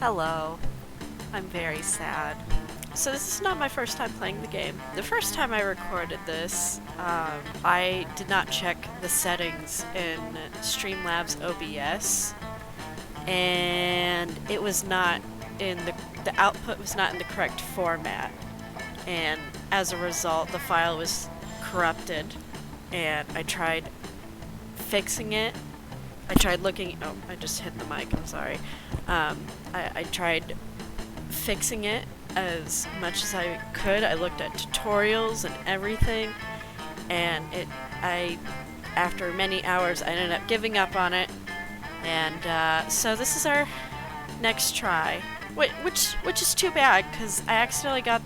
Hello. I'm very sad. So this is not my first time playing the game. The first time I recorded this, I did not check the settings in Streamlabs OBS, and it was not in the output was not in the correct format, and as a result the file was corrupted, and I tried fixing it. I tried looking, oh, I just hit the mic, I'm sorry. I tried fixing it as much as I could. I looked at tutorials and everything, and after many hours, I ended up giving up on it, and so this is our next try, which is too bad, because I accidentally got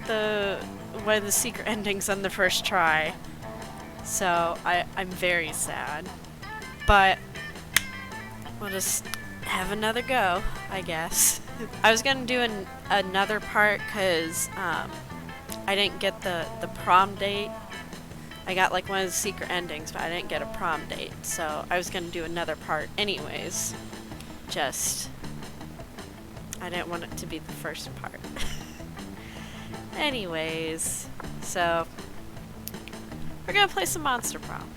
one of the secret endings on the first try, so I'm very sad, but we'll just have another go, I guess. I was gonna do another part because I didn't get the prom date. I got like one of the secret endings, but I didn't get a prom date, so I was gonna do another part anyways. Just, I didn't want it to be the first part. Anyways, so we're gonna play some Monster Prom.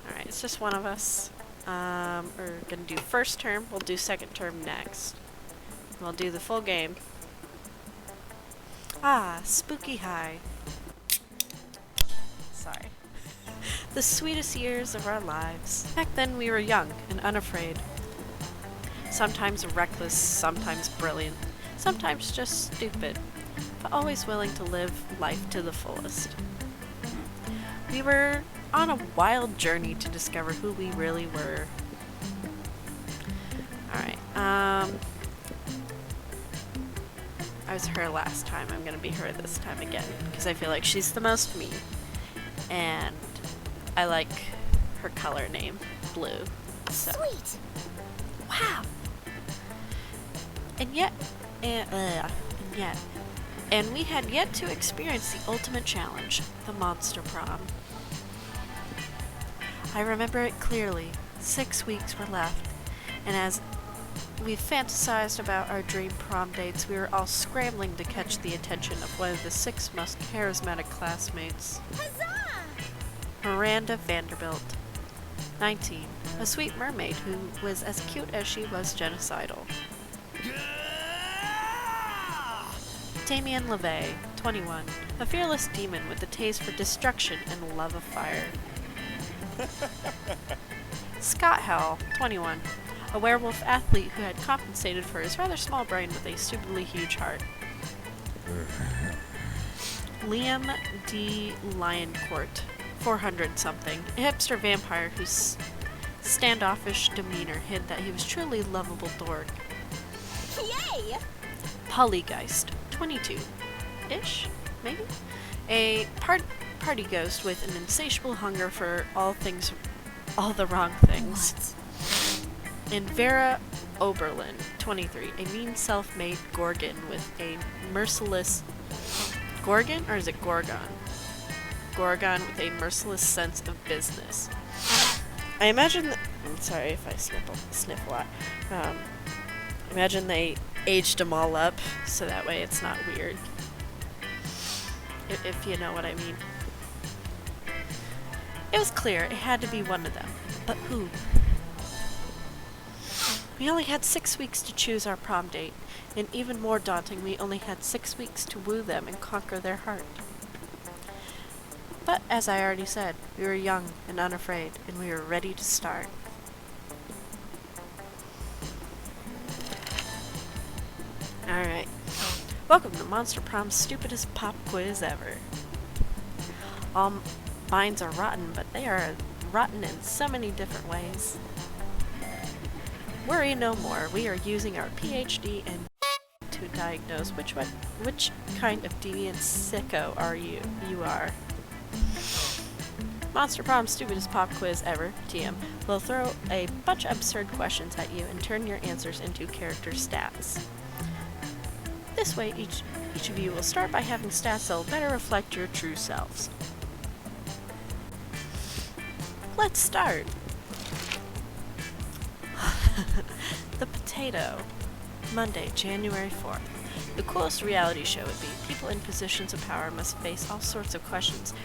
Alright, it's just one of us. We're gonna do first term, we'll do second term next. We'll do the full game. Ah, spooky high. Sorry. The sweetest years of our lives. Back then we were young and unafraid. Sometimes reckless, sometimes brilliant, sometimes just stupid, but always willing to live life to the fullest. We were on a wild journey to discover who we really were. Alright, I was her last time. I'm gonna be her this time again, because I feel like she's the most me. And I like her color name, blue. So. Sweet! Wow! And we had yet to experience the ultimate challenge, the Monster Prom. I remember it clearly. 6 weeks were left, and as we fantasized about our dream prom dates, we were all scrambling to catch the attention of one of the 6 most charismatic classmates. Huzzah! Miranda Vanderbilt, 19, a sweet mermaid who was as cute as she was genocidal. Damien LeVay, 21, a fearless demon with a taste for destruction and a love of fire. Scott Howl, 21, a werewolf athlete who had compensated for his rather small brain with a stupidly huge heart. Liam D. Lioncourt, 400-something, a hipster vampire whose standoffish demeanor hid that he was truly lovable dork. Yay! Polygeist, 22-ish, maybe? A party ghost with an insatiable hunger for all the wrong things. And Vera Oberlin, 23, a mean self-made Gorgon with a merciless... Gorgon? Or is it Gorgon? Gorgon with a merciless sense of business. I imagine I'm sorry if I sniff a lot. Imagine they aged them all up, so that way it's not weird. If you know what I mean. It was clear it had to be one of them, but who? We only had 6 weeks to choose our prom date, and even more daunting, we only had 6 weeks to woo them and conquer their heart. But, as I already said, we were young and unafraid, and we were ready to start. Alright. Welcome to Monster Prom's stupidest pop quiz ever. All minds are rotten, but they are rotten in so many different ways. Worry no more. We are using our PhD in to diagnose which kind of deviant sicko you are. Monster Prom's stupidest pop quiz ever, TM, will throw a bunch of absurd questions at you and turn your answers into character stats. This way, each of you will start by having stats that will better reflect your true selves. Let's start! The Potato. Monday, January 4th. The coolest reality show would be people in positions of power must face all sorts of questions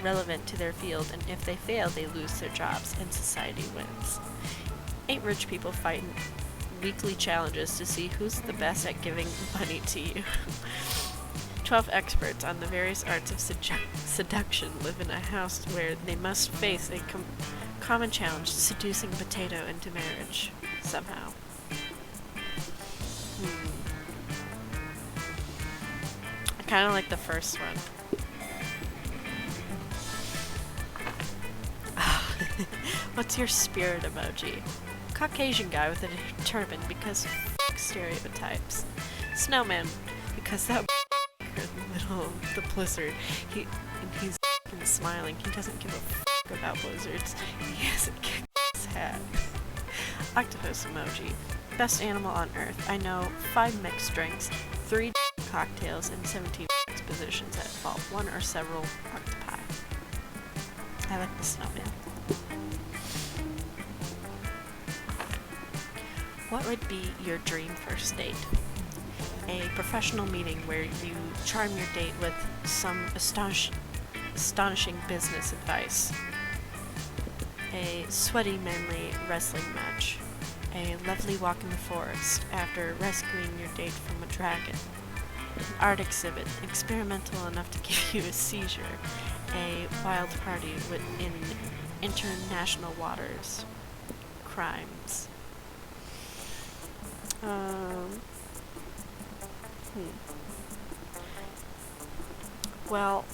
relevant to their field, and if they fail, they lose their jobs, and society wins. 8 rich people fight in weekly challenges to see who's the best at giving money to you. 12 experts on the various arts of seduction live in a house where they must face a common challenge, seducing a potato into marriage, somehow. I kind of like the first one. What's your spirit emoji? Caucasian guy with a turban because f*** stereotypes. Snowman because that in the middle of the blizzard. He's f***ing smiling. He doesn't give a f*** about blizzards. He hasn't kicked his hat. Octopus emoji. Best animal on earth. I know 5 mixed drinks, 3 cocktails, and 17 expositions at fault. 1 or several octopi. I like the snowman. What would be your dream first date? A professional meeting where you charm your date with some astonishing business advice. A sweaty, manly wrestling match. A lovely walk in the forest after rescuing your date from a dragon. An art exhibit, experimental enough to give you a seizure. A wild party in international waters. Crimes. Well,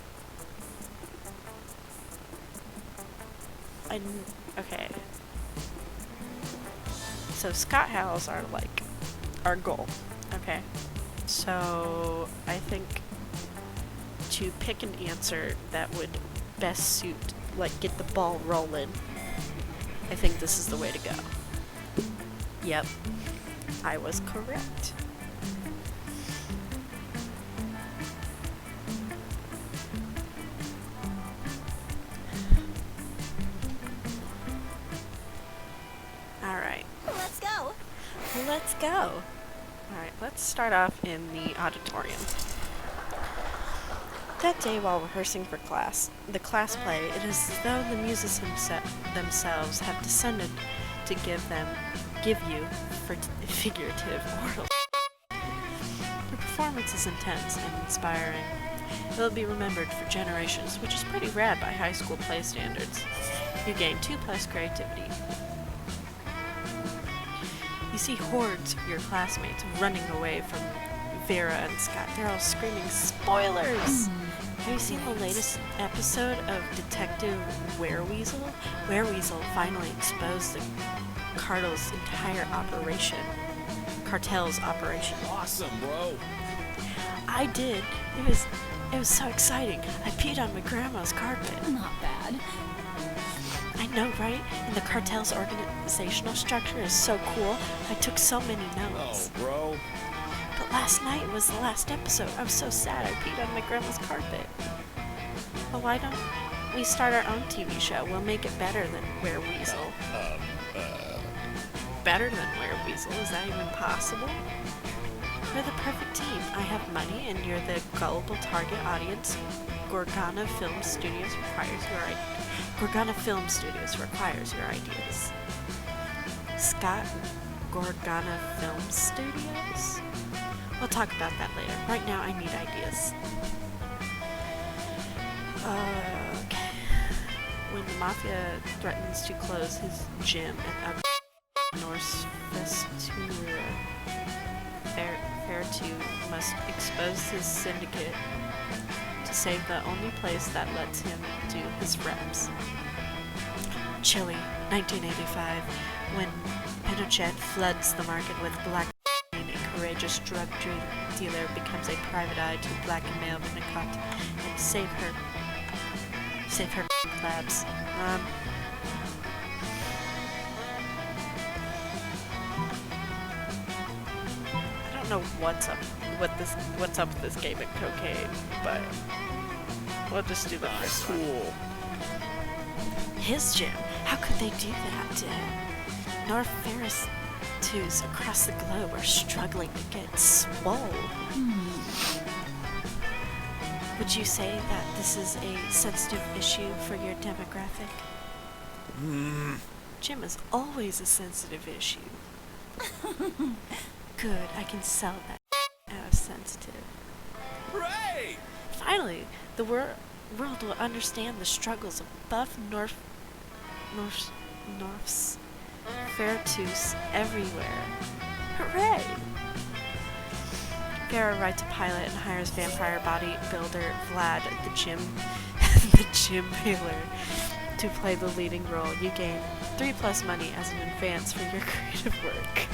okay. So Scott Howls are like our goal, okay? So I think to pick an answer that would best suit, like get the ball rolling, I think this is the way to go. Yep, I was correct. Alright. Let's go. Let's go. Alright, let's start off in the auditorium. That day while rehearsing for the class play, it is as though the musicians themselves have descended to give you figurative oral. The performance is intense and inspiring. It will be remembered for generations, which is pretty rad by high school play standards. You gain 2+ creativity. You see hordes of your classmates running away from Vera and Scott. They're all screaming, "Spoilers!" Have you seen the latest episode of Detective Wereweasel? Wereweasel finally exposed the cartel's entire operation. Awesome, bro. I did. It was so exciting. I peed on my grandma's carpet. Not bad. I know, right? And the cartel's organizational structure is so cool. I took so many notes. Oh, bro. But last night was the last episode. I was so sad I peed on my grandma's carpet. Well, why don't we start our own TV show? We'll make it better than Wereweasel. Better than Wereweasel? Is that even possible? We're the perfect team. I have money and you're the gullible target audience. Gorgana Film Studios requires your ideas. Scott, Gorgana Film Studios? We'll talk about that later. Right now, I need ideas. Okay. When the Mafia threatens to close his gym at North Festura, Fairtu must expose his syndicate to save the only place that lets him do his reps. Chile, 1985, when Pinochet floods the market with black a courageous drug dealer becomes a private eye to blackmail Pinochet and save her labs. I don't know what's up with this game of cocaine, but we'll just do the first one. Cool. His gym? How could they do that to him? fur-toos across the globe are struggling to get swole. Would you say that this is a sensitive issue for your demographic? Gym is always a sensitive issue. Good, I can sell that as sensitive. Hooray! Finally, the world will understand the struggles of buff Norths fur-toos everywhere. Hooray! Farrah writes a pilot and hires vampire bodybuilder Vlad the gym Baylor to play the leading role. You gain 3+ money as an advance for your creative work.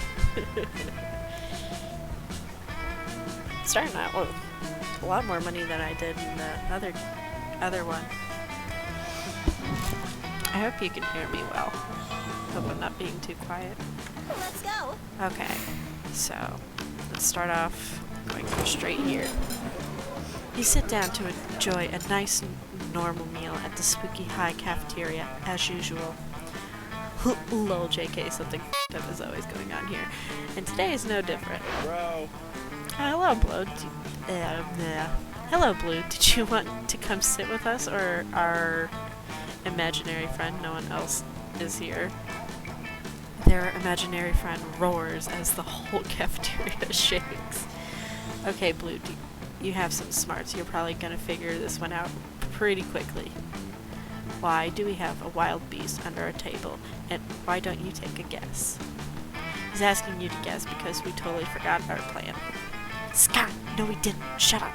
Starting out with a lot more money than I did in the other one. I hope you can hear me well. Hope I'm not being too quiet. Let's go. Okay, so let's start off going straight here. You sit down to enjoy a nice normal meal at the Spooky High cafeteria, as usual. Lol, JK, something up is always going on here. And today is no different. Bro. Hello, Blue. Hello, Blue. Did you want to come sit with us, or our imaginary friend? No one else is here. Their imaginary friend roars as the whole cafeteria shakes. Okay, Blue, you have some smarts. You're probably gonna figure this one out pretty quickly. Why do we have a wild beast under our table, and why don't you take a guess? He's asking you to guess because we totally forgot our plan. Scott! No, we didn't. Shut up.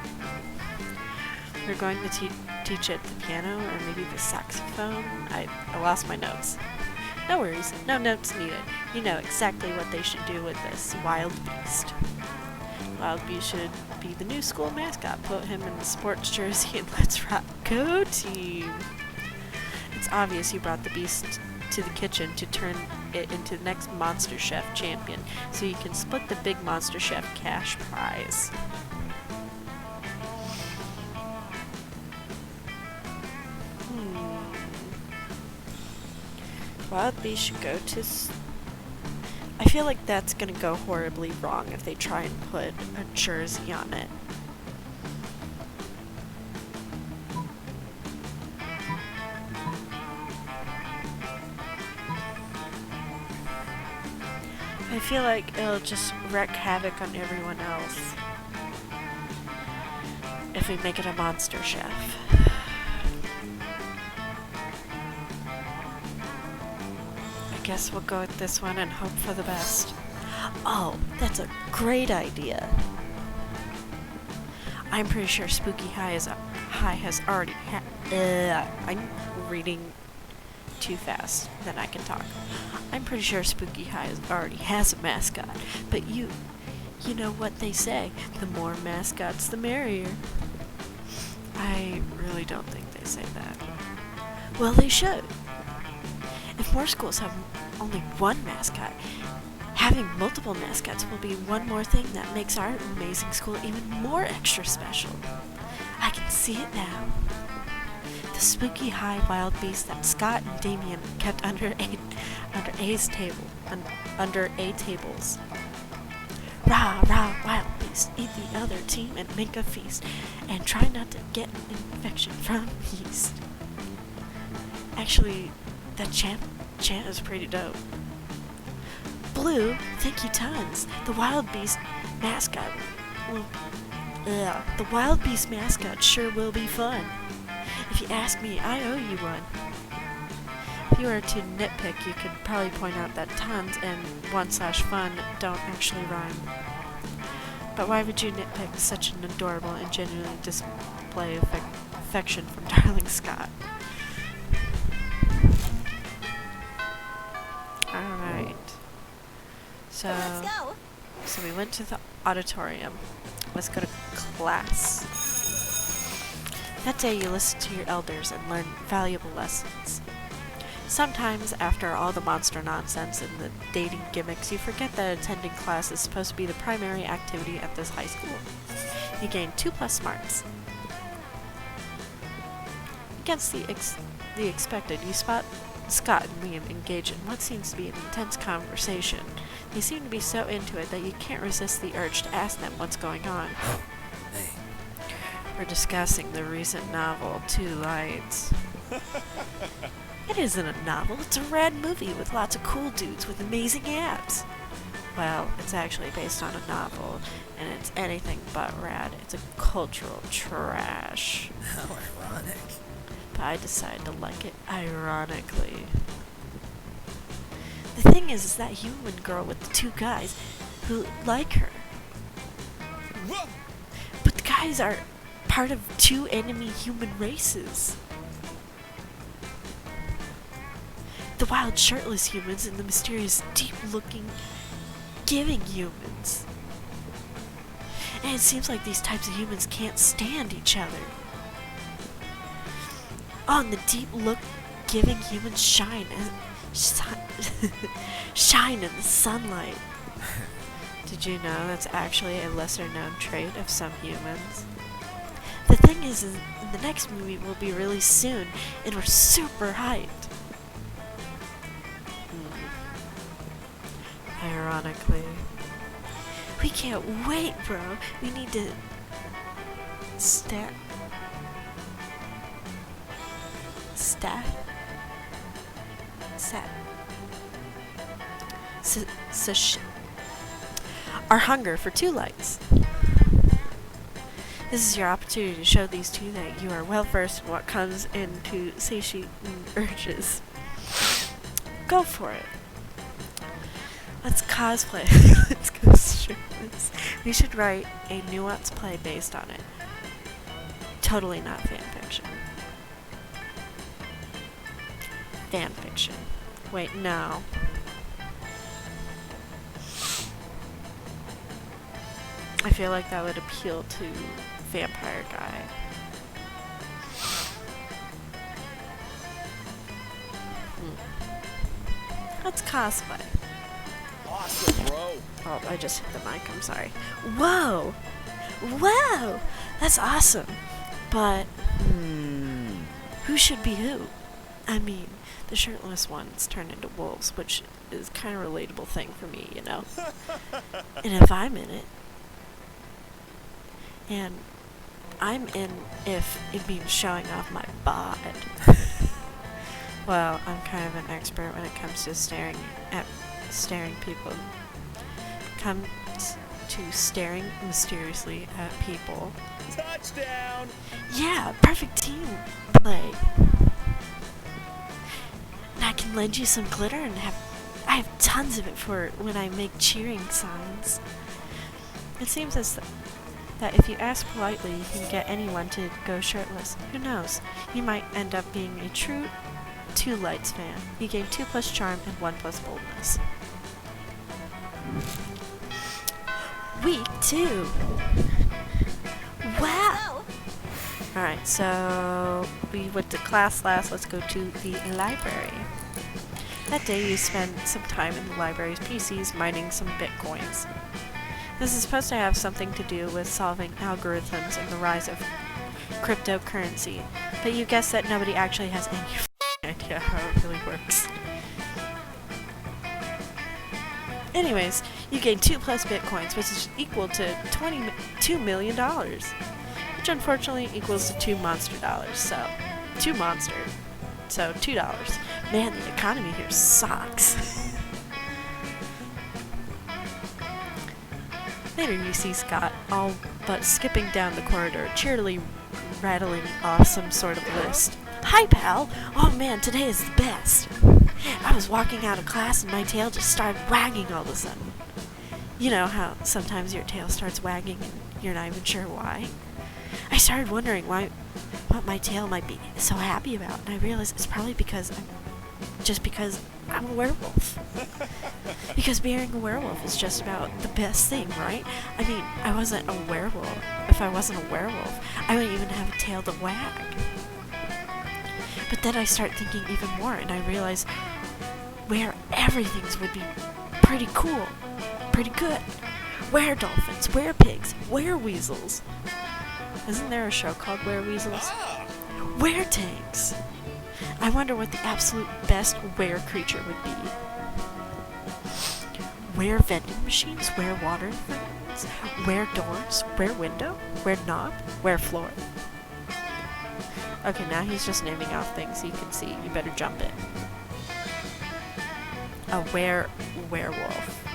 We're going to teach it the piano or maybe the saxophone. I lost my notes. No worries. No notes needed. You know exactly what they should do with this wild beast. Wild beast should be the new school mascot. Put him in the sports jersey and let's rock. Go team! It's obvious you brought the beast to the kitchen to turn it into the next Monster Chef champion, so you can split the big Monster Chef cash prize. Wild Beast should go to... I feel like that's gonna go horribly wrong if they try and put a jersey on it. I feel like it'll just wreak havoc on everyone else if we make it a Monster Chef. I guess we'll go with this one and hope for the best. Oh, that's a great idea. I'm pretty sure Spooky High has already I'm reading too fast, then I can talk. I'm pretty sure Spooky High already has a mascot, but you know what they say, the more mascots the merrier. I really don't think they say that. Well, they should. If more schools have only one mascot, having multiple mascots will be one more thing that makes our amazing school even more extra special. I can see it now. The Spooky High wild beast that Scott and Damien kept under A tables. Rah, rah, wild beast, eat the other team and make a feast, and try not to get an infection from yeast. Actually, that chant is pretty dope. Blue, thank you tons. The wild beast mascot sure will be fun. If you ask me, I owe you one. If you were to nitpick, you could probably point out that tons and 1/fun don't actually rhyme. But why would you nitpick such an adorable and genuine display of affection from darling Scott? Alright. Let's go. So we went to the auditorium. Let's go to class. That day you listen to your elders and learn valuable lessons. Sometimes, after all the monster nonsense and the dating gimmicks, you forget that attending class is supposed to be the primary activity at this high school. You gain 2+ smarts. Against the expected, you spot Scott and Liam engage in what seems to be an intense conversation. They seem to be so into it that you can't resist the urge to ask them what's going on. Hey. We're discussing the recent novel, Two Lights. It isn't a novel, it's a rad movie with lots of cool dudes with amazing abs. Well, it's actually based on a novel, and it's anything but rad. It's a cultural trash. How ironic. But I decided to like it ironically. The thing is that human girl with the two guys who like her. Whoa. But the guys are part of two enemy human races. The wild shirtless humans and the mysterious deep-looking giving humans. And it seems like these types of humans can't stand each other. Oh, and the deep-look giving humans shine shine in the sunlight. Did you know that's actually a lesser-known trait of some humans? The thing is, the next movie will be released soon, and we're super hyped. Ironically. We can't wait, bro. We need to our hunger for Two Lights. This is your opportunity to show these two that you are well versed in what comes into satiating urges. Go for it. Let's cosplay. Let's go shirtless. We should write a nuanced play based on it. Totally not fanfiction. Fanfiction. Wait, no. I feel like that would appeal to Vampire Guy. Let's cosplay. Awesome, bro. Oh, I just hit the mic, I'm sorry. Whoa! Whoa! That's awesome. But, who should be who? I mean, the shirtless ones turn into wolves, which is kind of a relatable thing for me, you know? And if I'm in it, and I'm in if it means showing off my bod. Well, I'm kind of an expert when it comes to staring people. Comes to staring mysteriously at people. Touchdown. Yeah, perfect team play. And I can lend you some glitter and I have tons of it for when I make cheering signs. It seems as that if you ask politely, you can get anyone to go shirtless. Who knows? You might end up being a true Two Lights fan. You gain 2+ charm and 1+ boldness. Week 2. Wow! Alright, so we went to class last. Let's go to the library. That day you spend some time in the library's PCs mining some bitcoins. This is supposed to have something to do with solving algorithms and the rise of cryptocurrency, but you guess that nobody actually has any idea how it really works. Anyways, you gain 2+ bitcoins, which is equal to $22 million, which unfortunately equals to 2 monster dollars, so 2 monster, so $2. Man, the economy here sucks. Later you see Scott all but skipping down the corridor, cheerily rattling off some sort of list. Hi, pal! Oh man, today is the best! I was walking out of class and my tail just started wagging all of a sudden. You know how sometimes your tail starts wagging and you're not even sure why? I started wondering what my tail might be so happy about, and I realized it's probably because I'm a werewolf. Because being a werewolf is just about the best thing, right? I mean, I wasn't a werewolf. If I wasn't a werewolf, I wouldn't even have a tail to wag. But then I start thinking even more, and I realize where everything's would be pretty cool, pretty good. Were-dolphins, were-pigs, were-weasels. Isn't there a show called Were-Weasels? Were-tanks. I wonder what the absolute best were creature would be. Where vending machines? Where water fountains? Where doors? Where window? Where knob? Where floor? Okay, now he's just naming off things you can see. You better jump in. A werewolf.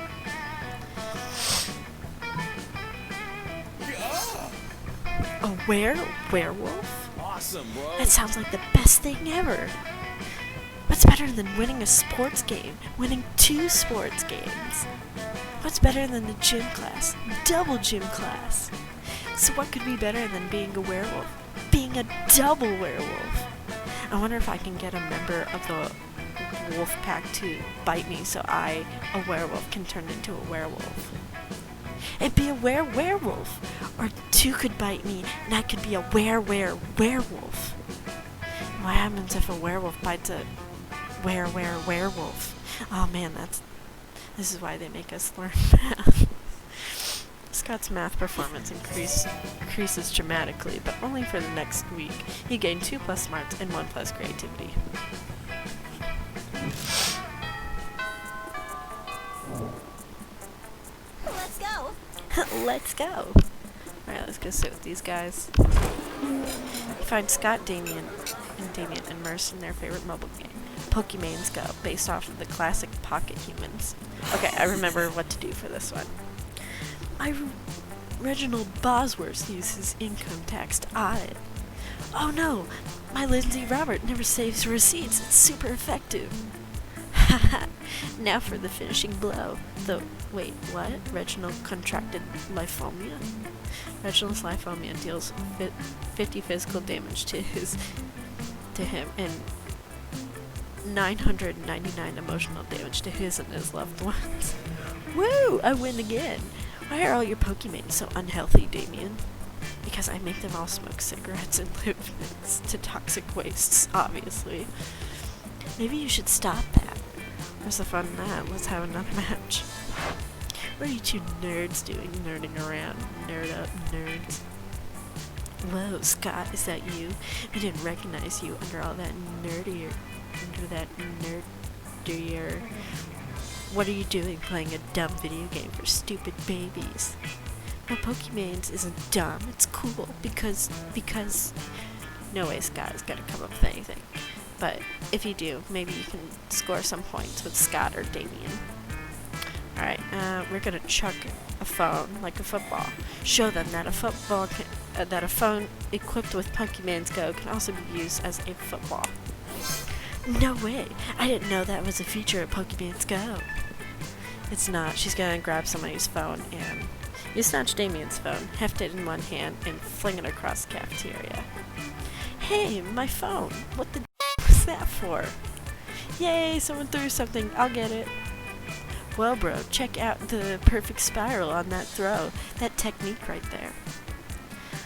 A werewolf? Awesome, bro. That sounds like the best thing ever. What's better than winning a sports game? Winning 2 sports games? What's better than the gym class? Double gym class. So what could be better than being a werewolf? Being a double werewolf. I wonder if I can get a member of the wolf pack to bite me so I, a werewolf, can turn into a werewolf. And be a werewolf. Or 2 could bite me and I could be a werewolf. What happens if a werewolf bites a werewolf? Oh man, this is why they make us learn math. Scott's math performance increases dramatically, but only for the next week. He gained 2+ smarts and 1+ creativity. Let's go. Let's go! Alright, let's go sit with these guys. You find Scott, Damien immersed in their favorite mobile game, Pokemans Go, based off of the classic Pocket Humans. Okay, I remember what to do for this one. Reginald Bosworth uses income tax to audit. Oh no! My Lindsay Robert never saves receipts. It's super effective. Haha. Now for the finishing blow. Wait, what? Reginald contracted lymphoma? Reginald's lymphoma deals 50 physical damage to him and 999 emotional damage to his and his loved ones. Woo! I win again! Why are all your Pokemon so unhealthy, Damien? Because I make them all smoke cigarettes and live next to toxic wastes, obviously. Maybe you should stop that. Where's the fun in that? Let's have another match. What are you 2 nerds doing, nerding around? Nerd up, nerds. Whoa, Scott, is that you? I didn't recognize you under all that nerdier. What are you doing playing a dumb video game for stupid babies? No, Pokemans isn't dumb, it's cool, because... No way Scott is gonna come up with anything. But if you do, maybe you can score some points with Scott or Damien. Alright, we're gonna chuck a phone like a football. Show them that that a phone equipped with Pokemans Go can also be used as a football. No way! I didn't know that was a feature of Pokemans Go. It's not. She's gonna grab somebody's phone and you snatch Damien's phone, heft it in one hand, and fling it across the cafeteria. Hey, my phone! What the was that for? Yay, someone threw something. I'll get it. Well, bro, check out the perfect spiral on that throw. That technique right there.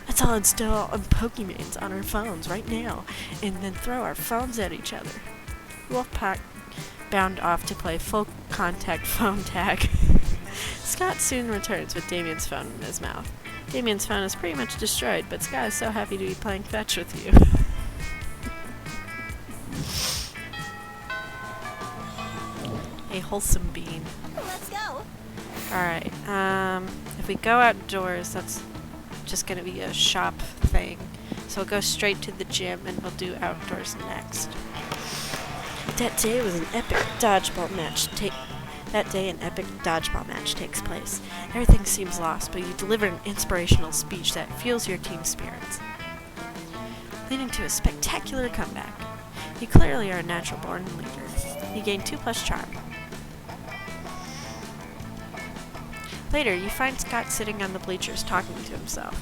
Let's all install Pokemans on our phones right now, and then throw our phones at each other. Wolfpack bound off to play full contact phone tag. Scott soon returns with Damien's phone in his mouth. Damien's phone is pretty much destroyed, but Scott is so happy to be playing fetch with you. A wholesome bean. Let's go. Alright, if we go outdoors, that's just gonna be a shop thing. So we'll go straight to the gym and we'll do outdoors next. That day an epic dodgeball match takes place. Everything seems lost, but you deliver an inspirational speech that fuels your team spirits, leading to a spectacular comeback. You clearly are a natural born leader. You gain 2+ charm. Later, you find Scott sitting on the bleachers talking to himself.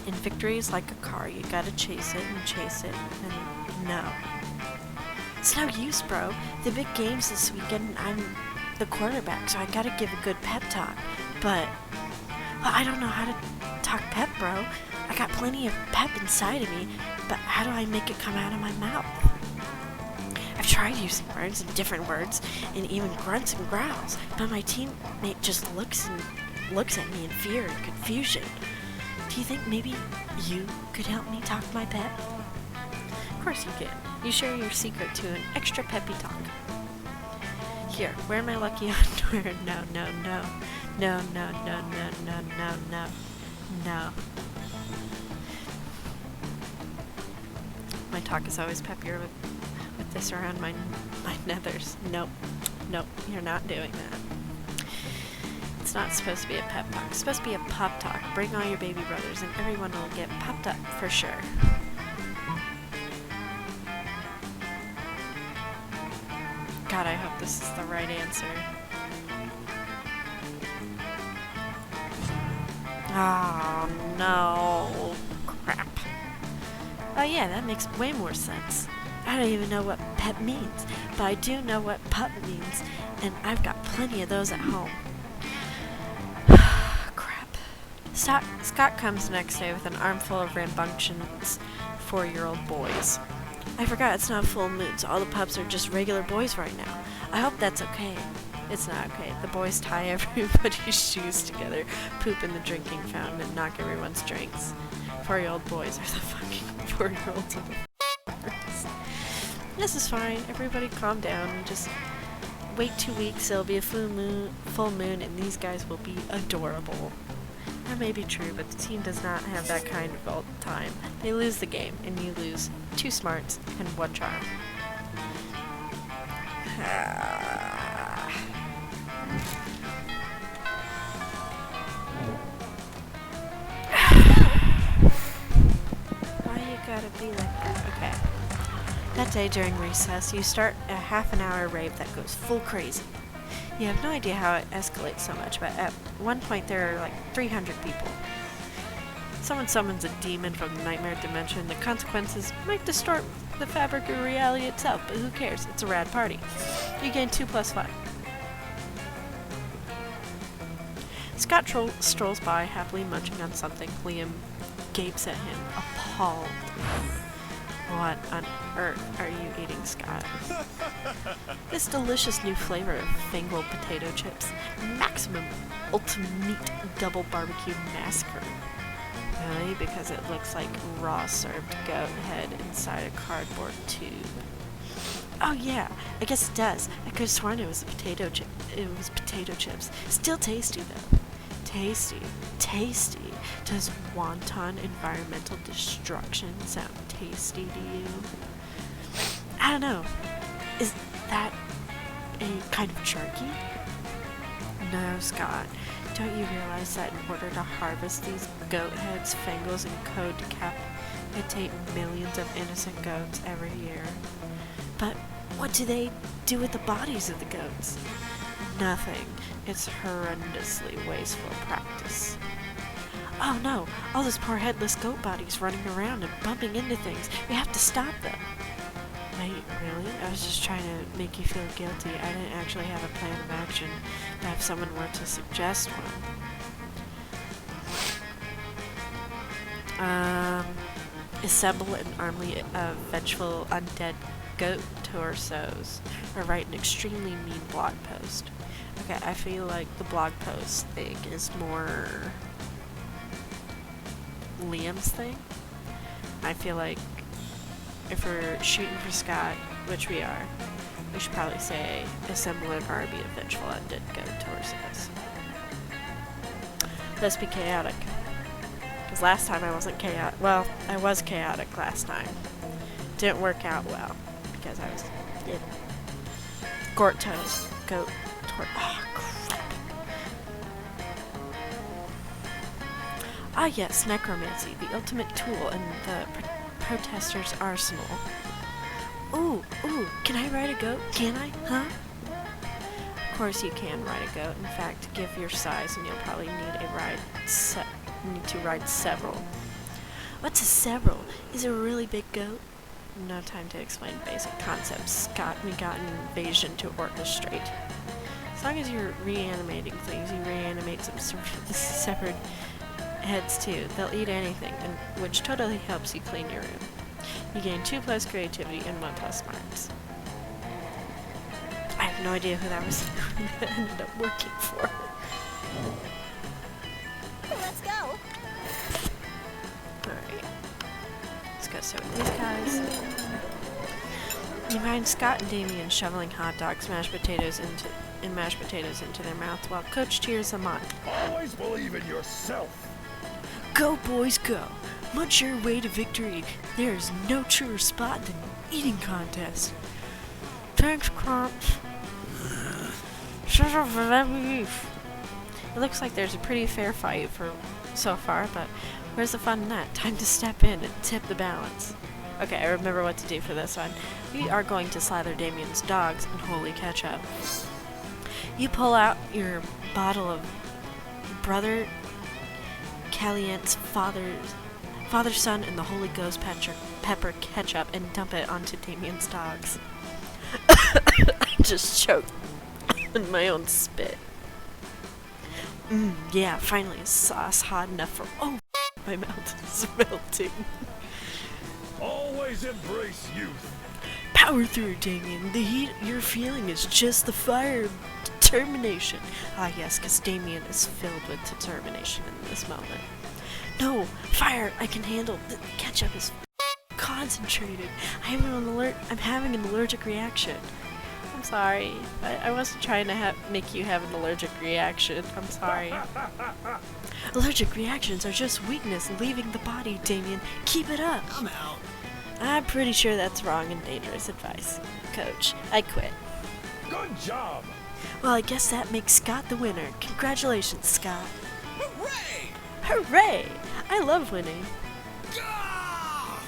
In victories like a car, you gotta chase it, and no. It's no use, bro. The big game's this weekend, and I'm the quarterback, so I gotta give a good pep talk. But I don't know how to talk pep, bro. I got plenty of pep inside of me, but how do I make it come out of my mouth? I've tried using words and different words, and even grunts and growls, but my teammate just looks at me in fear and confusion. Do you think maybe you could help me talk my pep? course you can. You share your secret to an extra peppy talk. Here, wear my lucky underwear. No, no, no. No, no, no, no, no, no, no. No. My talk is always peppier with this around my nethers. Nope. Nope, you're not doing that. It's not supposed to be a pep talk. It's supposed to be a pop talk. Bring all your baby brothers and everyone will get popped up for sure. God, I hope this is the right answer. Oh, no. Crap. Oh yeah, that makes way more sense. I don't even know what pep means, but I do know what pup means, and I've got plenty of those at home. Crap. Scott comes the next day with an armful of rambunctious 4-year-old boys. I forgot it's not full moon, so all the pups are just regular boys right now. I hope that's okay. It's not okay. The boys tie everybody's shoes together, poop in the drinking fountain, and knock everyone's drinks. 4-year-old boys are the fucking 4-year-olds of the f***ers. This is fine. Everybody calm down. Just wait 2 weeks. There'll be a full moon, and these guys will be adorable. That may be true, but the team does not have that kind of all the time. They lose the game, and you lose 2 smarts and 1 charm. Why you gotta be like that? Okay. That day during recess, you start a half-an-hour rave that goes full crazy. You have no idea how it escalates so much, but at one point there are like 300 people. Someone summons a demon from the nightmare dimension. The consequences might distort the fabric of reality itself, but who cares? It's a rad party. You gain 2 + 5. Scott strolls by, happily munching on something. Liam gapes at him, appalled. What on earth are you eating, Scott? This delicious new flavor of fangled potato chips. Maximum ultimate double barbecue massacre. Really? Because it looks like raw served goat head inside a cardboard tube. Oh yeah, I guess it does. I could have sworn it was a potato chip. It was potato chips. Still tasty though. Tasty. Tasty. Does wanton environmental destruction sound tasty to you? I don't know. Is that a kind of jerky? No, Scott. Don't you realize that in order to harvest these goat heads, fangles, and decapitate millions of innocent goats every year? But what do they do with the bodies of the goats? Nothing. It's horrendously wasteful practice. Oh no, all those poor headless goat bodies running around and bumping into things. We have to stop them. Wait, really? I was just trying to make you feel guilty. I didn't actually have a plan of action, but if someone were to suggest one. Assemble an army of vengeful undead goat torsos, or write an extremely mean blog post. Okay, I feel like the blog post thing is more Liam's thing. I feel like if we're shooting for Scott, which we are, we should probably say assemble an army of vengeful undead goat torsos. Let's be chaotic. Because last time I wasn't chaotic. Well, I was chaotic last time. Didn't work out well. Because I was in Gorto's goat tor- Oh, crap. Ah yes, necromancy, the ultimate tool in the protester's arsenal. Ooh, can I ride a goat? Can I? Huh? Of course you can ride a goat. In fact, give your size and you'll probably need to ride several. What's a several? Is it a really big goat? No time to explain basic concepts. Scott, we got an invasion to orchestrate. As long as you're reanimating things, you reanimate some separate heads too. They'll eat anything, which totally helps you clean your room. You gain 2 + creativity and 1 + smarts. I have no idea who that was that ended up working for. Let's go. Alright. Let's go So these guys, you find Scott and Damien shoveling hot dogs, mashed potatoes into their mouths while Coach cheers them on. Always believe in yourself. Go, boys, go! Munch your way to victory. There is no truer spot than an eating contest. Thanks, Crunch. Shut up for that beef. It looks like there's a pretty fair fight for so far, but where's the fun in that? Time to step in and tip the balance. Okay, I remember what to do for this one. We are going to slather Damien's dogs in holy ketchup. You pull out your bottle of Brother Calient's Father, Son, and the Holy Ghost pepper ketchup and dump it onto Damien's dogs. I just choked on my own spit. Yeah, finally a sauce hot enough for— oh, my mouth is melting. Always embrace youth. Power through, Damien. The heat you're feeling is just the fire of determination. Ah, yes, because Damien is filled with determination in this moment. No, fire! I can handle. The ketchup is concentrated. I'm having an allergic reaction. I'm sorry. I wasn't trying to make you have an allergic reaction. I'm sorry. Allergic reactions are just weakness leaving the body, Damien. Keep it up. I'm out. I'm pretty sure that's wrong and dangerous advice. Coach, I quit. Good job. Well, I guess that makes Scott the winner. Congratulations, Scott. Hooray! Hooray! I love winning. Gah!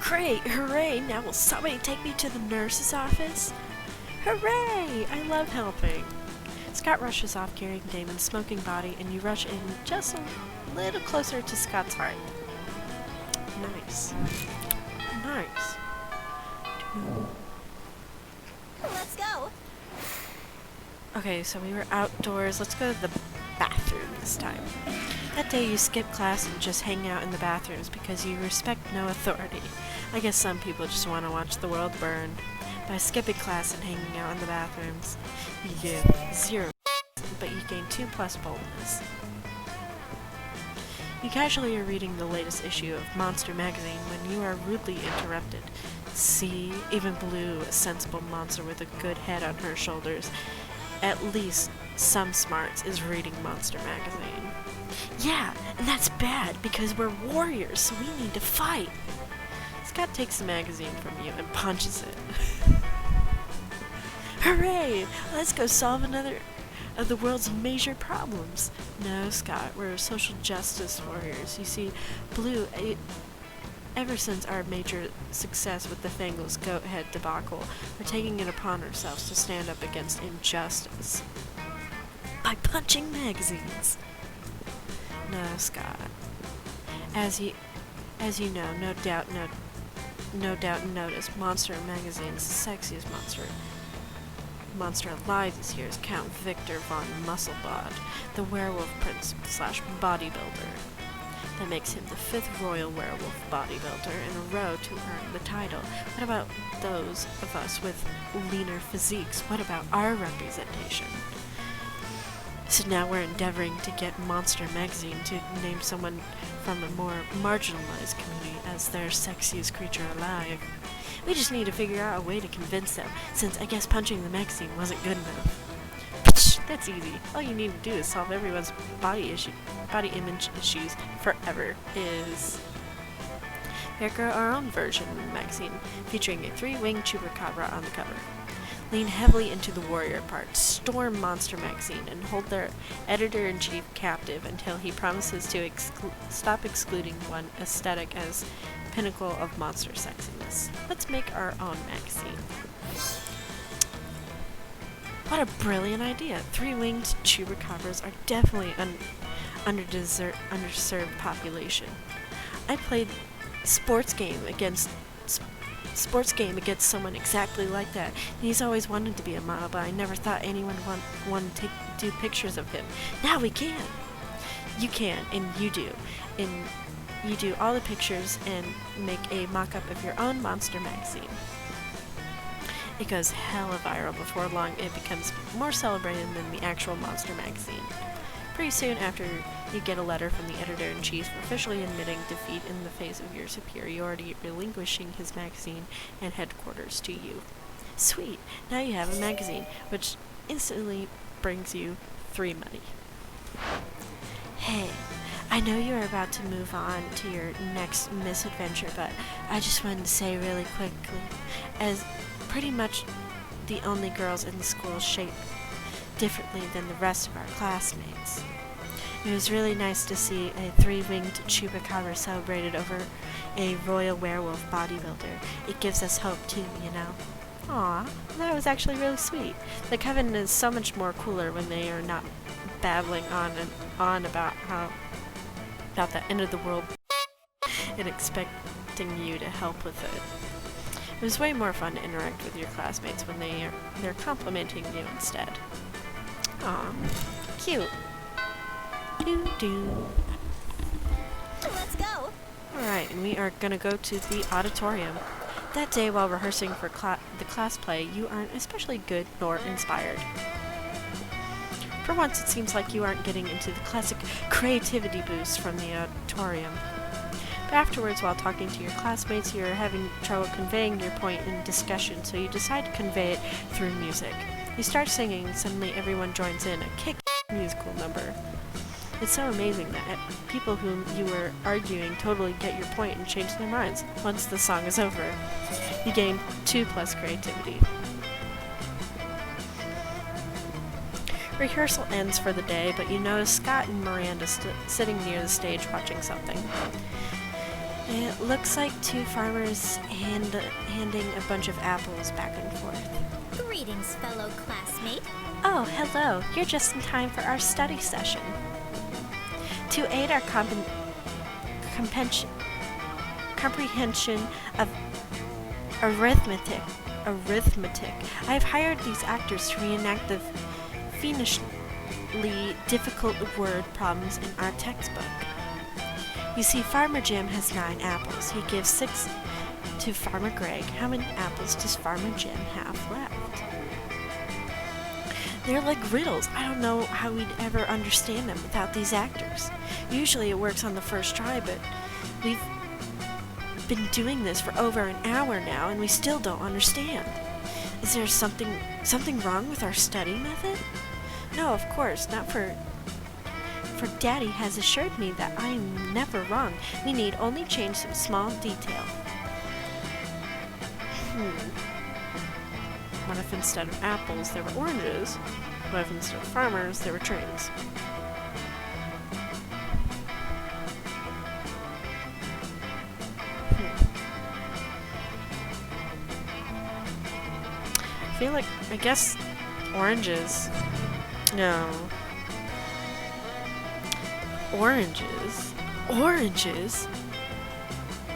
Great, hooray! Now will somebody take me to the nurse's office? Hooray! I love helping. Scott rushes off carrying Damon's smoking body, and you rush in just a little closer to Scott's heart. Nice. Nice. Let's go. Okay, so we were outdoors. Let's go to the bathroom this time. That day you skip class and just hang out in the bathrooms because you respect no authority. I guess some people just want to watch the world burn. By skipping class and hanging out in the bathrooms, you get 0, but you gain 2+ boldness. You casually are reading the latest issue of Monster magazine when you are rudely interrupted. See, even Blue, a sensible monster with a good head on her shoulders, at least some smarts, is reading Monster magazine. Yeah, and that's bad because we're warriors, so we need to fight. Scott takes the magazine from you and punches it. Hooray! Let's go solve another of the world's major problems. No, Scott, we're social justice warriors. You see, Blue, ever since our major success with the Fangles goat head debacle, we're taking it upon ourselves to stand up against injustice by punching magazines. No, Scott. As you know, no doubt and notice, Monster magazine's the sexiest monster alive this year is Count Victor von Musselbod, the werewolf prince / bodybuilder. That makes him the 5th royal werewolf bodybuilder in a row to earn the title. What about those of us with leaner physiques? What about our representation? So now we're endeavoring to get Monster magazine to name someone from a more marginalized community as their sexiest creature alive. We just need to figure out a way to convince them, since I guess punching the magazine wasn't good enough. That's easy. All you need to do is solve everyone's body image issues forever. Make our own version of the magazine, featuring a 3-winged chupacabra on the cover. Lean heavily into the warrior part, storm Monster magazine, and hold their editor-in-chief captive until he promises to stop excluding one aesthetic as pinnacle of monster sexiness. Let's make our own magazine. What a brilliant idea! 3-winged chupacabras are definitely an underserved population. I played sports game against someone exactly like that, and he's always wanted to be a model, but I never thought anyone wanted to do pictures of him. Now we can! You can, and you do. And you do all the pictures and make a mock-up of your own Monster magazine. It goes hella viral. Before long, it becomes more celebrated than the actual Monster magazine. Pretty soon after, you get a letter from the editor-in-chief officially admitting defeat in the face of your superiority, relinquishing his magazine and headquarters to you. Sweet! Now you have a magazine, which instantly brings you 3 money. Hey, I know you're about to move on to your next misadventure, but I just wanted to say really quickly, as pretty much the only girls in the school shape differently than the rest of our classmates. It was really nice to see a 3-winged chupacabra celebrated over a royal werewolf bodybuilder. It gives us hope too, you know. Aw, that was actually really sweet. The coven is so much more cooler when they are not babbling on and on about the end of the world and expecting you to help with it. It was way more fun to interact with your classmates when they're complimenting you instead. Aw, cute. Doo-doo. Let's go. Alright, and we are gonna go to the auditorium. That day, while rehearsing for the class play, you aren't especially good nor inspired. For once, it seems like you aren't getting into the classic creativity boost from the auditorium. But afterwards, while talking to your classmates, you're having trouble conveying your point in discussion, so you decide to convey it through music. You start singing, and suddenly everyone joins in, a kick musical number. It's so amazing that people whom you were arguing totally get your point and change their minds once the song is over. You gain 2+ creativity. Rehearsal ends for the day, but you notice Scott and Miranda sitting near the stage watching something. It looks like 2 farmers handing a bunch of apples back and forth. Greetings, fellow classmate. Oh, hello. You're just in time for our study session. To aid our comprehension of arithmetic, I have hired these actors to reenact the fiendishly difficult word problems in our textbook. You see, Farmer Jim has 9 apples. He gives 6 to Farmer Greg. How many apples does Farmer Jim have left? They're like riddles. I don't know how we'd ever understand them without these actors. Usually it works on the first try, but we've been doing this for over an hour now, and we still don't understand. Is there something wrong with our study method? No, of course, not for Daddy has assured me that I am never wrong. We need only change some small detail. What if instead of apples there were oranges? What if instead of farmers there were trains? I guess oranges. No. Oranges? Oranges?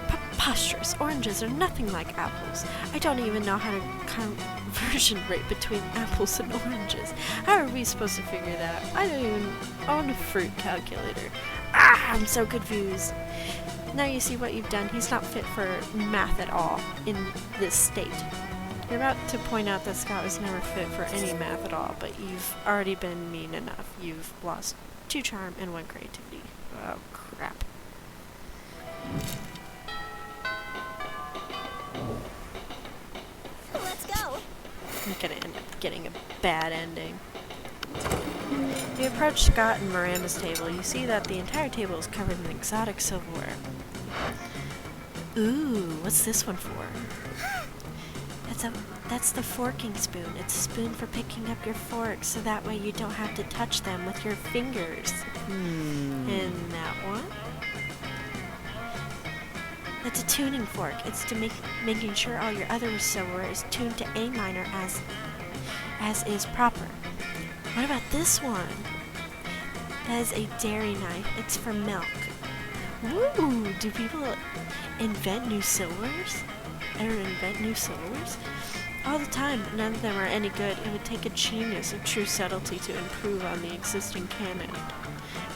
Preposterous. Oranges are nothing like apples. I don't even know how to conversion rate between apples and oranges. How are we supposed to figure that out? I don't even own a fruit calculator. I'm so confused. Now you see what you've done. He's not fit for math at all in this state. You're about to point out that Scott was never fit for any math at all, but you've already been mean enough. You've lost 2 charm and 1 creativity. Oh, crap. Let's go. I'm gonna end up getting a bad ending. You approach Scott and Miranda's table. You see that the entire table is covered in exotic silverware. Ooh, what's this one for? That's the forking spoon. It's a spoon for picking up your forks, so that way you don't have to touch them with your fingers. And that one? That's a tuning fork. It's to making sure all your other silverware is tuned to A minor as is proper. What about this one? That is a dairy knife. It's for milk. Woo! Do people invent new silverwares? All the time, but none of them are any good. It would take a genius of true subtlety to improve on the existing canon.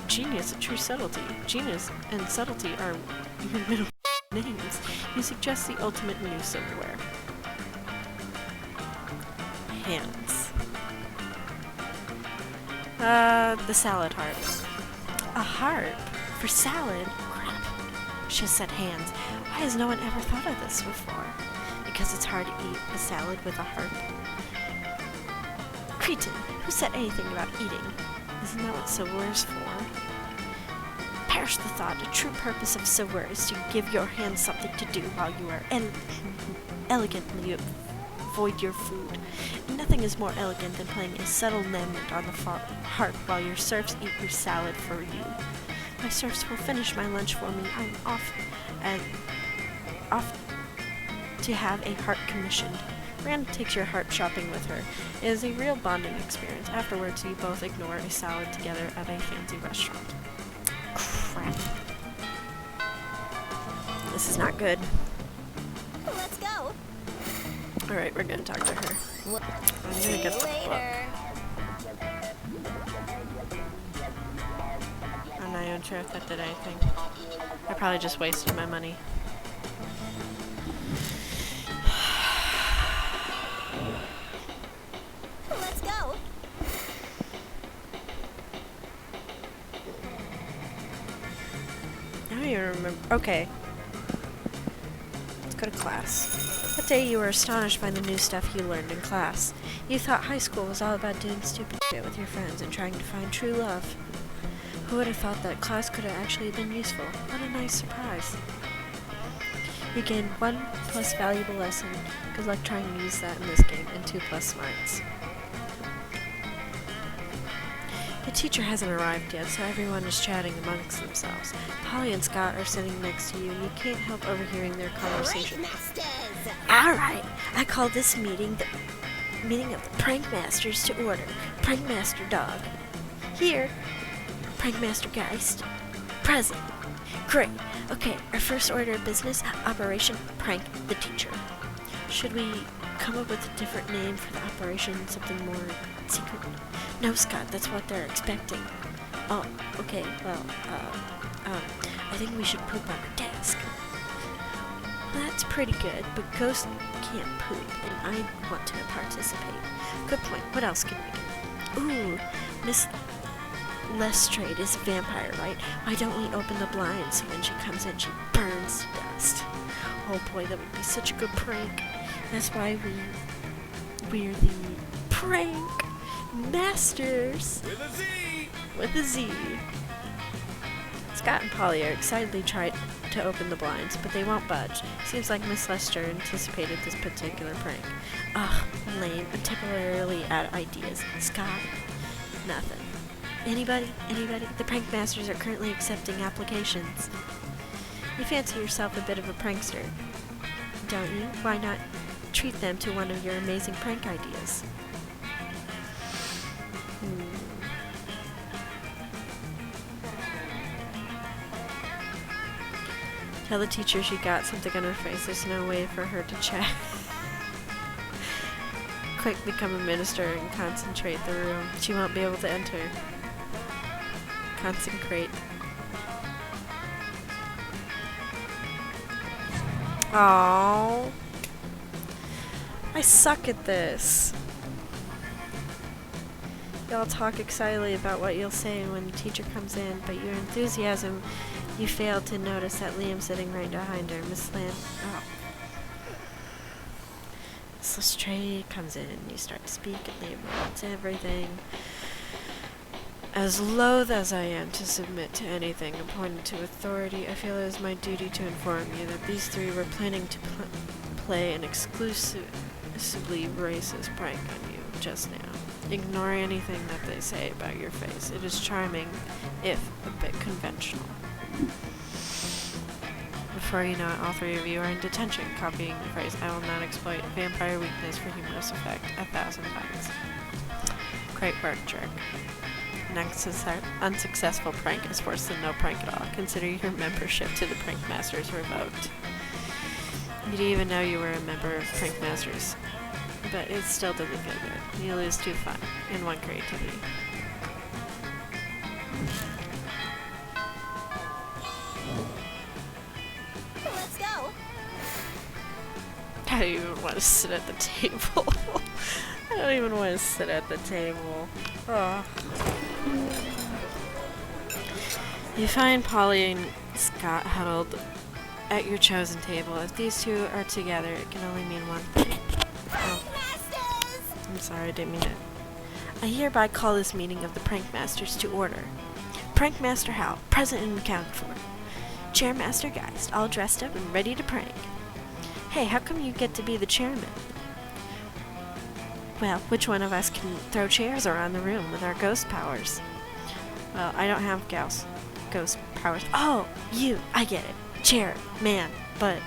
Genius of true subtlety. Genius and subtlety are your middle names. You suggest the ultimate new silverware. Hands. The salad harp. A harp? For salad? Crap. She said hands. Why has no one ever thought of this before? Because it's hard to eat a salad with a harp. Cretin, who said anything about eating? Isn't that what silverware is for? Perish the thought, the true purpose of silverware is to give your hands something to do while you are elegantly avoid your food. Nothing is more elegant than playing a subtle lament on the harp while your serfs eat your salad for you. My serfs will finish my lunch for me. I'm off to have a harp commissioned. Miranda takes your harp shopping with her. It is a real bonding experience. Afterwards, you both ignore a salad together at a fancy restaurant. Crap. This is not good. Let's go. Alright, we're gonna talk to her. I'm gonna get the book. I'm not even sure if that did anything. I probably just wasted my money. Let's go. I don't even remember. Okay. Let's go to class. That day you were astonished by the new stuff you learned in class. You thought high school was all about doing stupid shit with your friends and trying to find true love. Who would have thought that class could have actually been useful? What a nice surprise. You gained 1+ valuable lesson. Good luck trying to use that in this game, and 2+ smarts. The teacher hasn't arrived yet, so everyone is chatting amongst themselves. Polly and Scott are sitting next to you, and you can't help overhearing their conversation. Alright, I call this meeting the meeting of the Prank Masters to order. Prank Master Dog. Here. Prank Master Geist. Present. Great. Okay, our first order of business, Operation Prank the Teacher. Should we come up with a different name for the operation, something more secret? No, Scott, that's what they're expecting. Oh, okay, well, I think we should poop on our desk. That's pretty good, but ghosts can't poop, and I want to participate. Good point. What else can we do? Ooh, Miss Lestrade is a vampire, right? Why don't we open the blinds so when she comes in, she burns to dust? Oh boy, that would be such a good prank. That's why we're the Prank Masters. With a Z! With a Z. Scott and Polly are excitedly trying to open the blinds, but they won't budge. Seems like Miss Lester anticipated this particular prank. Ugh, lame. I'm temporarily out of ideas. Scott? Nothing. Anybody? Anybody? The Prank Masters are currently accepting applications. You fancy yourself a bit of a prankster, don't you? Why not treat them to one of your amazing prank ideas? Tell the teacher she got something on her face. There's no way for her to check. Quick, become a minister and concentrate the room. She won't be able to enter. Consecrate. Aww. I suck at this. Y'all talk excitedly about what you'll say when the teacher comes in, but your enthusiasm, you fail to notice that Liam's sitting right behind her. Miss Lestrade comes in, you start to speak, and Liam wants everything. As loath as I am to submit to anything appointed to authority, I feel it is my duty to inform you that these three were planning to play an exclusively racist prank on you just now. Ignore anything that they say about your face. It is charming, if a bit conventional. Before you know it, all three of you are in detention, copying the phrase, I will not exploit vampire weakness for humorous effect 1,000 times. Great work, jerk. An unsuccessful prank is worse than no prank at all. Consider your membership to the Prank Masters revoked. You didn't even know you were a member of Prank Masters, but it still doesn't feel good. You lose 2 fun and 1 creativity. Let's go. I don't even want to sit at the table. I don't even want to sit at the table. Ugh. You find Polly and Scott huddled at your chosen table. If these two are together, it can only mean one thing. Oh, Masters! I'm sorry, I didn't mean it. I hereby call this meeting of the Prank Masters to order. Prank Master Howl, present and accounted for. Chairmaster Geist, all dressed up and ready to prank. Hey, how come you get to be the chairman? Well, which one of us can throw chairs around the room with our ghost powers? Well, I don't have ghost powers. Oh, you! I get it. Chair, man, but...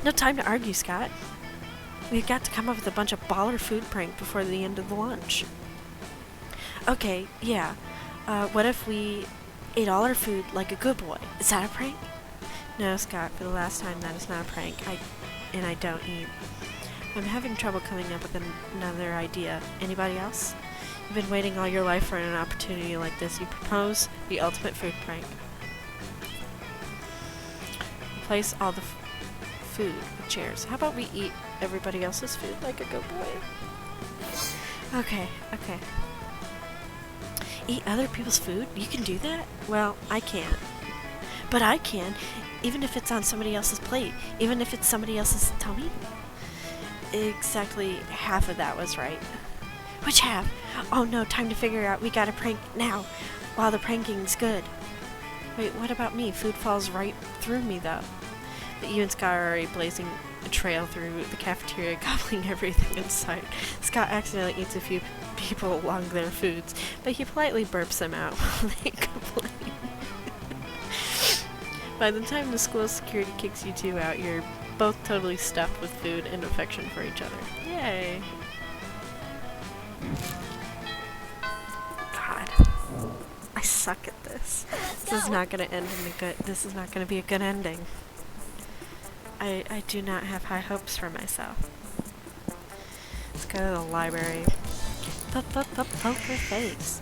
No time to argue, Scott. We've got to come up with a bunch of baller food prank before the end of the lunch. Okay, yeah. What if we ate all our food like a good boy? Is that a prank? No, Scott, for the last time, that is not a prank. I don't eat. I'm having trouble coming up with another idea. Anybody else? You've been waiting all your life for an opportunity like this. You propose the ultimate food prank. Replace all the food with chairs. How about we eat everybody else's food like a good boy? Okay. Eat other people's food? You can do that? Well, I can't. But I can, even if it's on somebody else's plate, even if it's somebody else's tummy. Exactly half of that was right. Which half? Oh no, time to figure out. We gotta prank now, while the pranking's good. Wait, what about me? Food falls right through me, though. But you and Scott are already blazing a trail through the cafeteria, gobbling everything in sight. Scott accidentally eats a few people along their foods, but he politely burps them out while they complain. By the time the school security kicks you two out, you're both totally stuffed with food and affection for each other. Yay! God, I suck at this. This is not gonna end in a good. This is not gonna be a good ending. I do not have high hopes for myself. Let's go to the library. Poker face.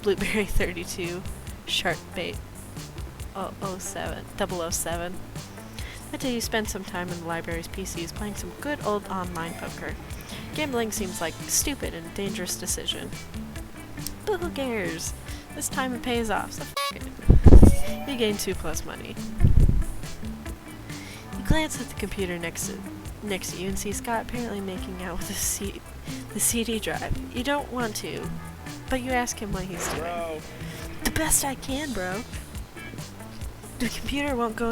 Blueberry 32. Shark bait. 007. That day you spend some time in the library's PCs playing some good old online poker. Gambling seems like a stupid and dangerous decision. But who cares? This time it pays off, so f*** it. You gain 2+ money. You glance at the computer next to you and see Scott apparently making out with the CD drive. You don't want to, but you ask him what he's doing. Bro. The best I can, bro. The computer won't go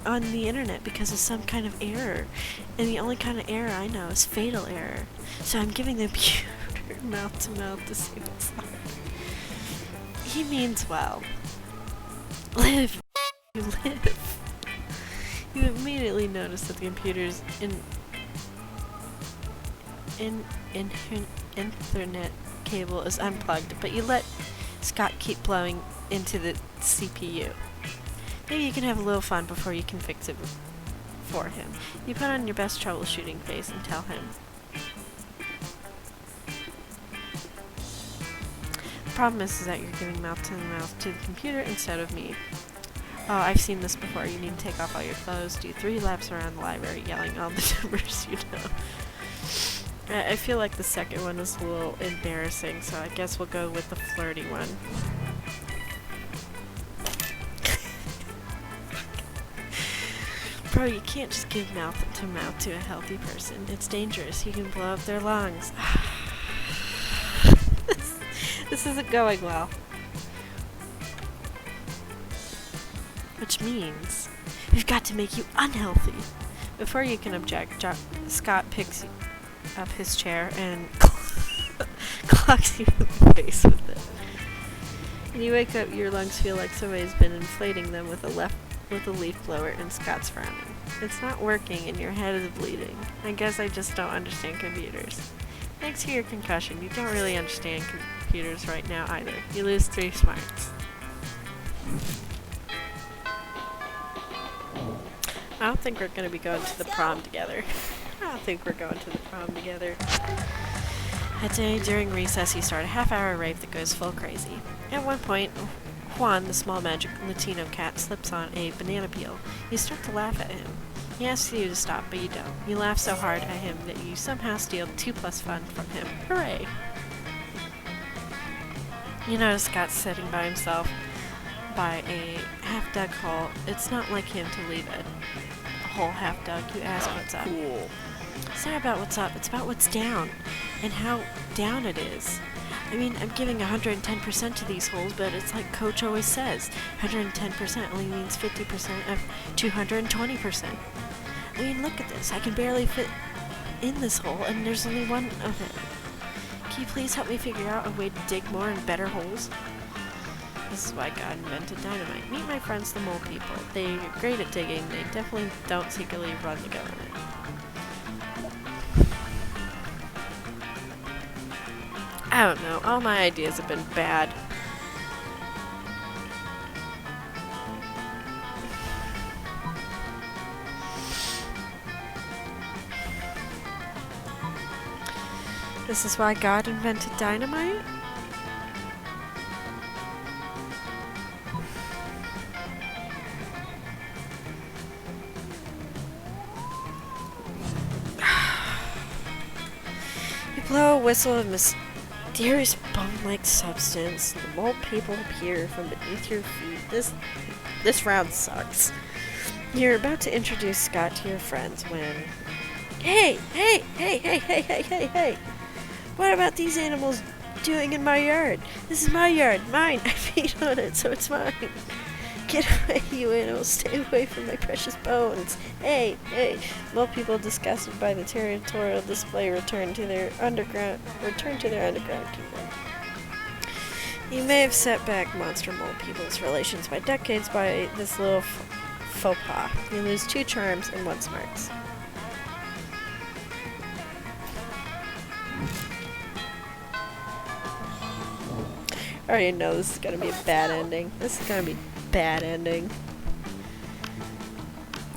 on the internet because of some kind of error, and the only kind of error I know is fatal error. So I'm giving the computer mouth to mouth to see what's up. He means well. Live. You live. You immediately notice that the computer's Ethernet cable is unplugged, but you let Scott keep blowing into the CPU. Maybe you can have a little fun before you can fix it for him. You put on your best troubleshooting face and tell him. The problem is that you're giving mouth to the computer instead of me. Oh, I've seen this before. You need to take off all your clothes, do 3 laps around the library, yelling all the numbers you know. I feel like the second one was a little embarrassing, so I guess we'll go with the flirty one. Bro, you can't just give mouth to a healthy person. It's dangerous. You can blow up their lungs. This isn't going well. Which means we've got to make you unhealthy. Before you can object, Scott picks up his chair and clocks you in the face with it. When you wake up, your lungs feel like somebody's been inflating them with a leaf blower, and Scott's frowning. It's not working and your head is bleeding. I guess I just don't understand computers. Thanks to your concussion, you don't really understand computers right now either. You lose 3 smarts. I don't think we're going to be going to the prom together. That day, during recess, you start a half-hour rave that goes full crazy. At one point, Juan, the small magic Latino cat, slips on a banana peel. You start to laugh at him. He asks you to stop, but you don't. You laugh so hard at him that you somehow steal 2+ fun from him. Hooray! You notice Scott's sitting by himself by a half-dug hole. It's not like him to leave it a hole half-dug. You ask what's up. Cool. It's not about what's up, it's about what's down, and how down it is. I mean, I'm giving 110% to these holes, but it's like Coach always says, 110% only means 50% of 220%. I mean, look at this. I can barely fit in this hole, and there's only one of it. Can you please help me figure out a way to dig more and better holes? This is why God invented dynamite. Meet my friends, the mole people. They're great at digging. They definitely don't secretly run the government. I don't know. All my ideas have been bad. This is why God invented dynamite? You blow a whistle of mysterious bone-like substance. The mole people appear from beneath your feet. This round sucks. You're about to introduce Scott to your friends when... Hey! What about these animals doing in my yard? This is my yard. Mine. I feed on it, so it's mine. Get away, you animals. Stay away from my precious bones. Hey! Mole people, disgusted by the territorial display, return to their underground kingdom. You may have set back monster mole people's relations by decades by this little faux pas. You lose 2 charms and 1 smarts. I already know this is gonna be a bad ending. This is gonna be a bad ending.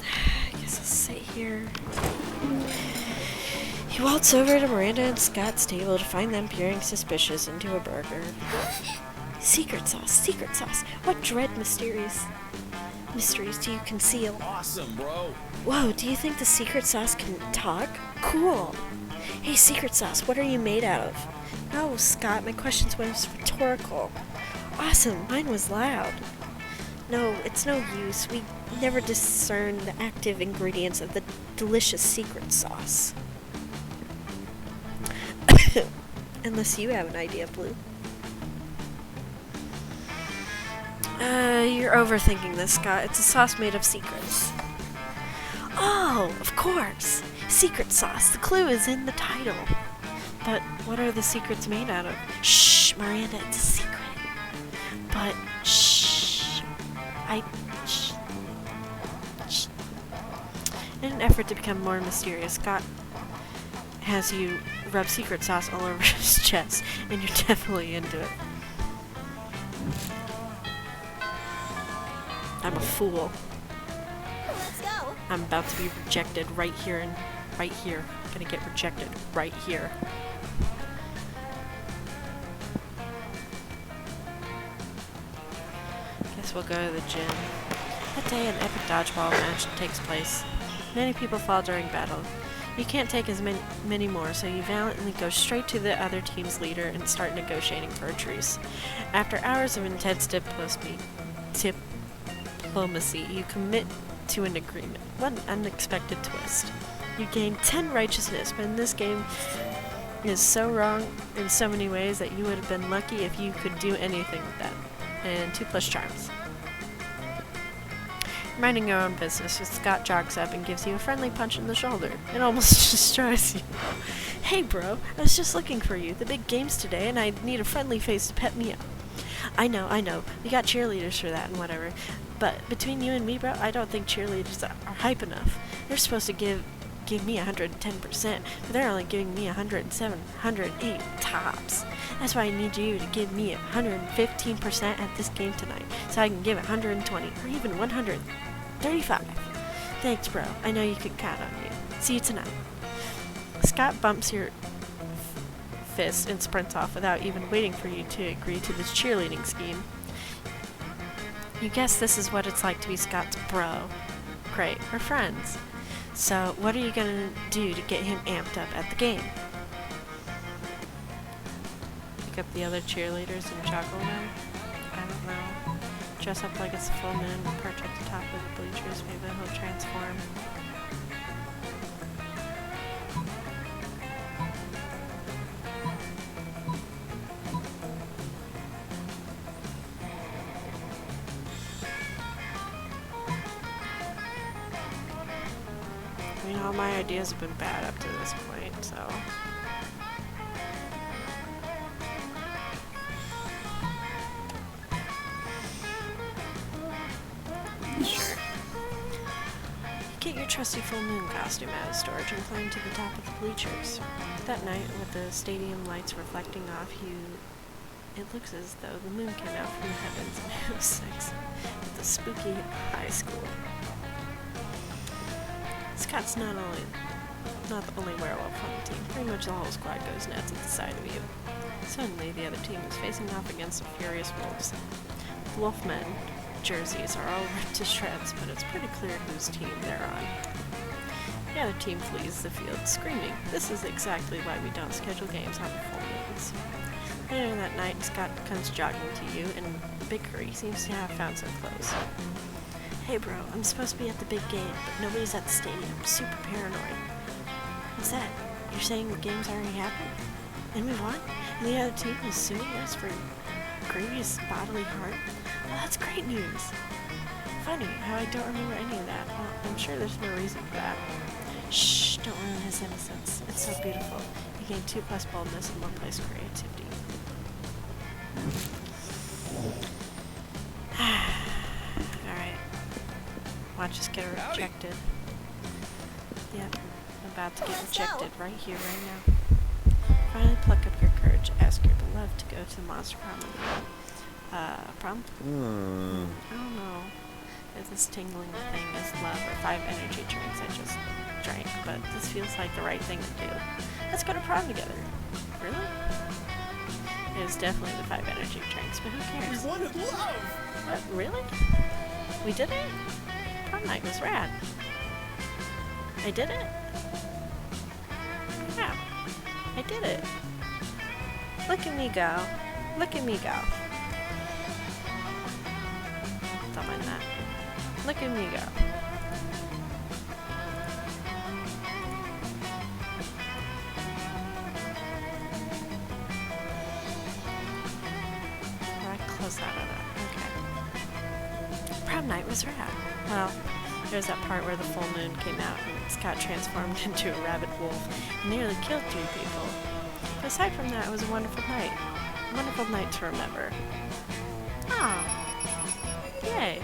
I guess I'll sit here. You waltz over to Miranda and Scott's table to find them peering suspicious into a burger. Secret sauce. What dread mysteries do you conceal? Awesome, bro. Whoa, do you think the secret sauce can talk? Cool. Hey, secret sauce, what are you made out of? No, Scott, my question was rhetorical. Awesome, mine was loud. No, it's no use. We never discern the active ingredients of the delicious secret sauce. Unless you have an idea, Blue. You're overthinking this, Scott. It's a sauce made of secrets. Oh, of course. Secret sauce. The clue is in the title. But what are the secrets made out of? Shh, Miranda, it's a secret. But shh. Shh. In an effort to become more mysterious, Scott has you rub secret sauce all over his chest, and you're definitely into it. I'm a fool. Let's go. I'm about to be rejected right here and right here. I'm gonna get rejected right here. Guess we'll go to the gym. That day, an epic dodgeball match takes place. Many people fall during battle. You can't take as many more, so you valiantly go straight to the other team's leader and start negotiating for a truce. After hours of intense diplomacy, you commit to an agreement. One unexpected twist. You gain 10 righteousness, but in this game is so wrong in so many ways that you would have been lucky if you could do anything with that. And 2+ charms. Minding your own business, Scott jogs up and gives you a friendly punch in the shoulder. It almost destroys you. Hey bro, I was just looking for you. The big game's today and I need a friendly face to pep me up. I know. We got cheerleaders for that and whatever. But between you and me, bro, I don't think cheerleaders are hype enough. They're supposed to give me 110%, but they're only giving me 107, 108 tops. That's why I need you to give me 115% at this game tonight, so I can give 120 or even 135. Thanks, bro. I know you can count on you. See you tonight. Scott bumps your fist and sprints off without even waiting for you to agree to this cheerleading scheme. You guess this is what it's like to be Scott's bro. Great. We're friends. So, what are you gonna do to get him amped up at the game? pick up the other cheerleaders and juggle them? I don't know. Dress up like it's a full moon, perch at the top of the bleachers, maybe he'll transform. I mean, all my ideas have been bad up to this point, so... Sure. Get your trusty full moon costume out of storage and climb to the top of the bleachers. That night, with the stadium lights reflecting off you, it looks as though the moon came out from the heavens and it was sexy. The spooky high school. Scott's not the only werewolf on the team. Pretty much the whole squad goes nuts at the sight of you. Suddenly, the other team is facing off against the furious wolves. The Wolfmen jerseys are all ripped to shreds, but it's pretty clear whose team they're on. The other team flees the field screaming. This is exactly why we don't schedule games on full moons. Later that night, Scott comes jogging to you in a big hurry. He seems to have found some clothes. Hey bro, I'm supposed to be at the big game, but nobody's at the stadium. I'm super paranoid. What's that? You're saying the game's already happened? And we won? And the other team is suing us for grievous bodily harm? Well, that's great news. Funny how I don't remember any of that. Well, I'm sure there's no reason for that. Shh, don't ruin his innocence. It's so beautiful. He gained 2 plus boldness and 1 plus creativity. Alright. Watch us get rejected. Yep, I'm about to get rejected right here, right now. Finally pluck up your courage. Ask your beloved to go to the Monster Prom with you. Prom? I don't know if this tingling thing is love or 5 energy drinks I just drank, but this feels like the right thing to do. Let's go to prom together. Really? It was definitely the 5 energy drinks, but who cares? We wanted love! What, really? We did it? Prom night was rad. I did it? Yeah, I did it. Look at me go. Look at me go. Don't mind that. Look at me go. I close that out. Okay. Prom night was rad. Well, there's that part where the full moon came out and Scott transformed into a rabid wolf and nearly killed 3 people. But aside from that, it was a wonderful night. A wonderful night to remember. Ah. Yay.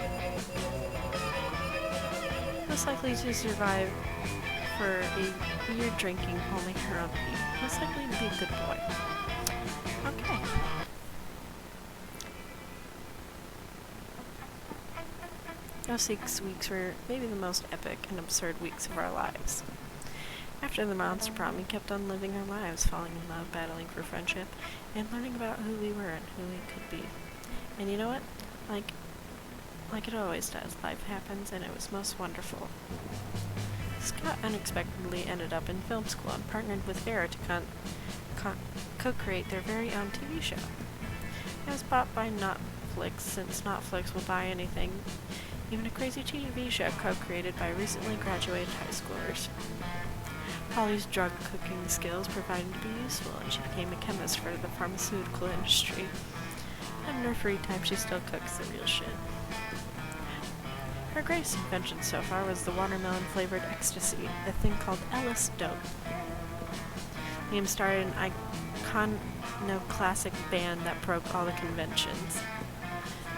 Most likely to survive for a year drinking, holding her own feet. Most likely to be a good boy. Okay. Those 6 weeks were maybe the most epic and absurd weeks of our lives. After the Monster Prom, we kept on living our lives, falling in love, battling for friendship, and learning about who we were and who we could be. And you know what? Like it always does, life happens, and it was most wonderful. Scott unexpectedly ended up in film school and partnered with Vera to co-create their very own TV show. It was bought by Netflix, since Netflix will buy anything, even a crazy TV show co-created by recently graduated high schoolers. Holly's drug cooking skills proved to be useful, and she became a chemist for the pharmaceutical industry. And in her free time, she still cooks the real shit. Her greatest invention so far was the watermelon-flavored ecstasy, a thing called Ellis Dope. Liam started an iconoclastic band that broke all the conventions.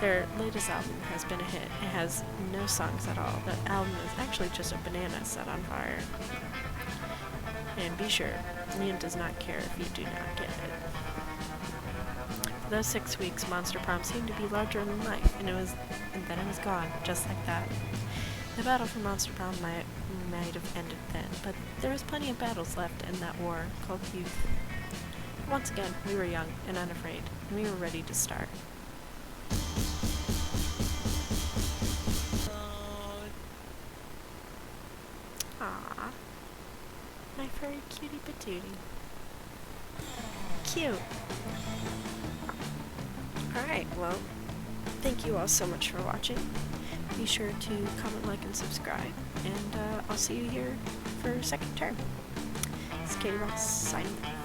Their latest album has been a hit. It has no songs at all. The album is actually just a banana set on fire. And be sure, Liam does not care if you do not get it. For those 6 weeks, Monster Prom seemed to be larger than life, and then it was gone, just like that. The battle for Monster Prom might have ended then, but there was plenty of battles left in that war called youth. Once again, we were young and unafraid, and we were ready to start. Aww. My furry cutie patootie. Cute. Alright, well, thank you all so much for watching. Be sure to comment, like, and subscribe, and I'll see you here for second term. It's Katie Ross signing off.